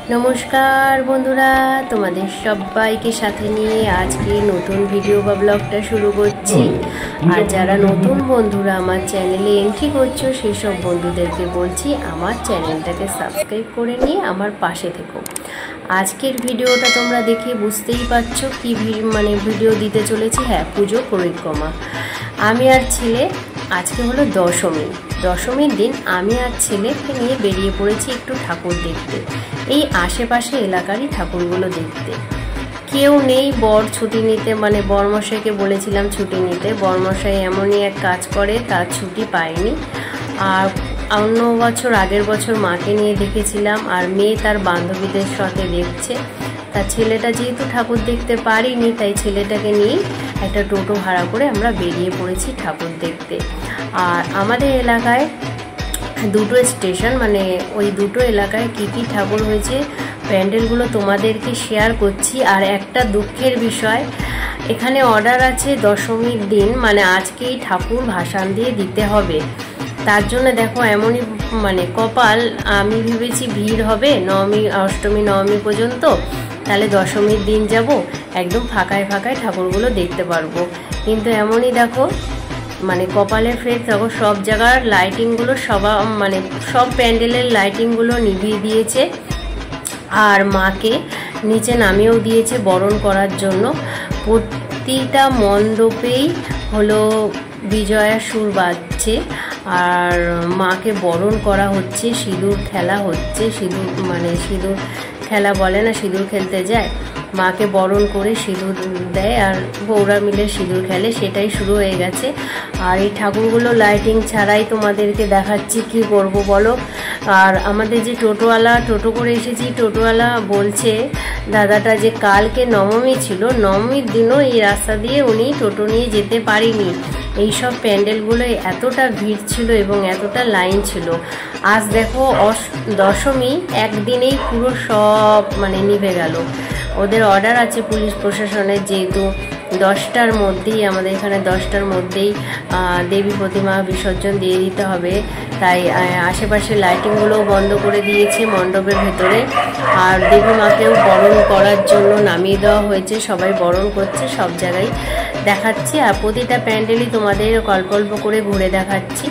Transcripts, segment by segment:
नमस्कार बंधुरा तुम्हादेर सबाइके साथे निये आज के नतून भिडियो बा ब्लगटा शुरू करछि। और जारा नतून बंधुरा आमार चैनेले एंट्री करछो सेई सब बंधुदेरके बोलछि आमार चैनेलटाके सबस्क्राइब करे निये आमार पाशे থেকো। आजकेर भिडियोटा तोमरा देखे बुझतेई पारछो कि माने भिडियो दिते चलेछि। हाँ, पुजो परिक्रमा। आमी आर छेले आज के हलो दशमी। दशमीर दिन आमी आर छेलेके निये बेरिये पड़ेछि एकटु ठाकुर देखते, এই আশেপাশে এলাকারই ঠাকুরগুলো দেখতে। কেউ নেই, বর ছুটি নিতে মানে বরমশাইকে বলেছিলাম ছুটি নিতে। বরমশাই এমনই এক কাজ করে, তার ছুটি পায়নি। আর অন্য বছর আগের বছর মাকে নিয়ে দেখেছিলাম, আর মেয়ে তার বান্ধবীদের সাথে দেখছে। তার ছেলেটা যেহেতু ঠাকুর দেখতে পারিনি, তাই ছেলেটাকে নিয়ে একটা টোটো ভাড়া করে আমরা বেরিয়ে পড়েছি ঠাকুর দেখতে। আর আমাদের এলাকায় দুটো স্টেশন, মানে ওই দুটো এলাকায় কী কী ঠাকুর হয়েছে প্যান্ডেলগুলো তোমাদেরকে শেয়ার করছি। আর একটা দুঃখের বিষয়, এখানে অর্ডার আছে দশমীর দিন মানে আজকেই ঠাকুর ভাসান দিয়ে দিতে হবে। তার জন্য দেখো এমনই মানে কপাল, আমি ভেবেছি ভিড় হবে নবমী অষ্টমী নবমী পর্যন্ত, তাহলে দশমীর দিন যাব একদম ফাঁকায় ফাঁকায় ঠাকুরগুলো দেখতে পারবো। কিন্তু এমনই দেখো মানে কপালের ফের দেখো সব জায়গার লাইটিংগুলো মানে সব প্যান্ডেলের লাইটিংগুলো নিভিয়ে দিয়েছে। আর মাকে নিচে নামিয়েও দিয়েছে বরণ করার জন্য। প্রতিটা মণ্ডপেই হলো বিজয়া সুর বাজছে আর মাকে বরণ করা হচ্ছে, সিঁদুর খেলা হচ্ছে। সিঁদুর খেলা বলে না, সিঁদুর খেলতে যায়, মাকে বরণ করে সিঁদুর দেয় আর বউরা মিলে সিঁদুর খেলে, সেটাই শুরু হয়ে গেছে। আর এই ঠাকুরগুলো লাইটিং ছাড়াই তোমাদেরকে দেখাচ্ছি, কি করব বলো। আর আমাদের যে টোটোওয়ালা, টোটো করে এসেছি, টোটোওয়ালা বলছে দাদাটা যে কালকে নবমী ছিল, নবমীর দিনও এই রাস্তা দিয়ে উনি টোটো নিয়ে যেতে পারিনি। এইসব প্যান্ডেলগুলো এতটা ভিড় ছিল এবং এতটা লাইন ছিল। আজ দেখো দশমী একদিনেই পুরো সব মানে নিভে গেল। ওদের অর্ডার আছে পুলিশ প্রশাসনের, যেহেতু 10টার মধ্যেই আমাদের এখানে 10টার মধ্যেই দেবী প্রতিমা বিসর্জন দিয়ে দিতে হবে, তাই আশেপাশে লাইটিংগুলোও বন্ধ করে দিয়েছে মণ্ডপের ভেতরে। আর দেবী মাকেও বরণ করার জন্য নামিয়ে দেওয়া হয়েছে, সবাই বরণ করছে, সব জায়গায় দেখাচ্ছি। আর প্রতিটা প্যান্ডেলই তোমাদের অল্প অল্প করে ঘুরে দেখাচ্ছি।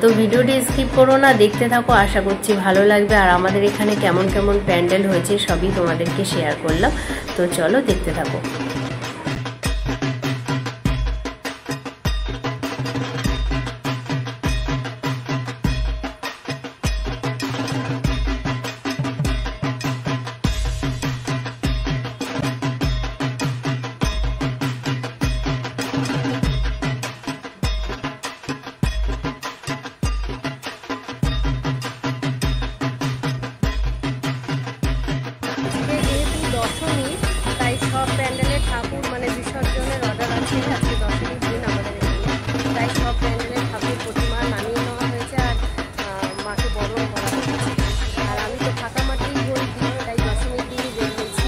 তো ভিডিওটি স্কিপ করো না, দেখতে থাকো, আশা করছি ভালো লাগবে। আর আমাদের এখানে কেমন কেমন প্যান্ডেল হয়েছে সবই তোমাদেরকে শেয়ার করলাম, তো চলো দেখতে থাকো। তাই সব প্যান্ডেলের ঠাকুর মানে বিসর্জনের অর্ডার আছে আজকে দশমীর দিন আমাদের এখানে, তাই সব প্যান্ডেলের ঠাকুর প্রতিমা নামিয়ে নেওয়া হয়েছে আর মাকে বরণ করা হয়েছে। আর আমি তো ফাঁকা মাঠেই বই দিই, তাই দশমীর দিনই বেরিয়েছি।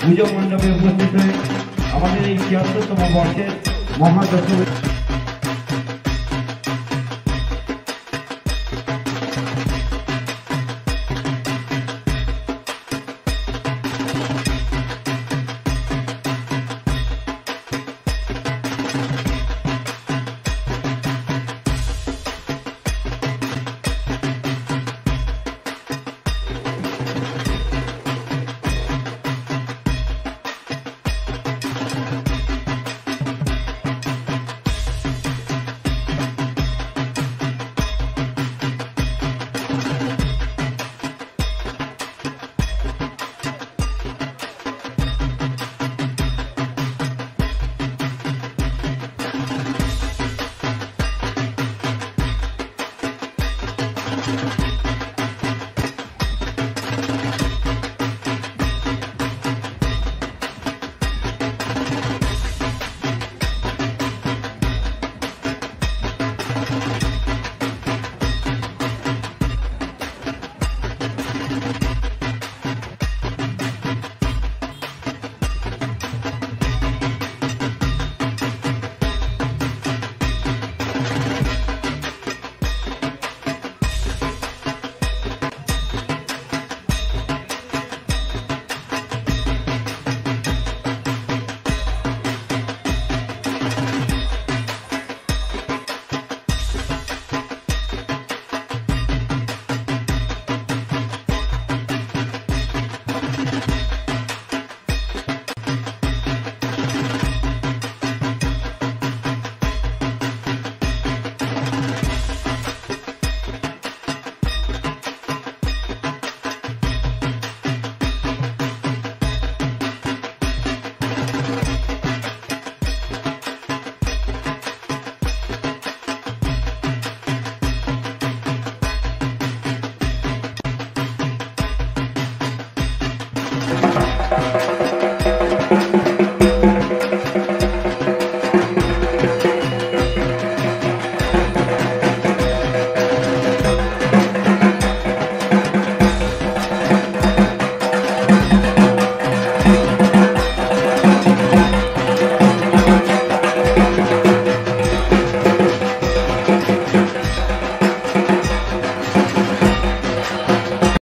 পুজো মণ্ডপে উপস্থিত হয়ে আমাদের এই ৭৬তম বর্ষের মহাদশমী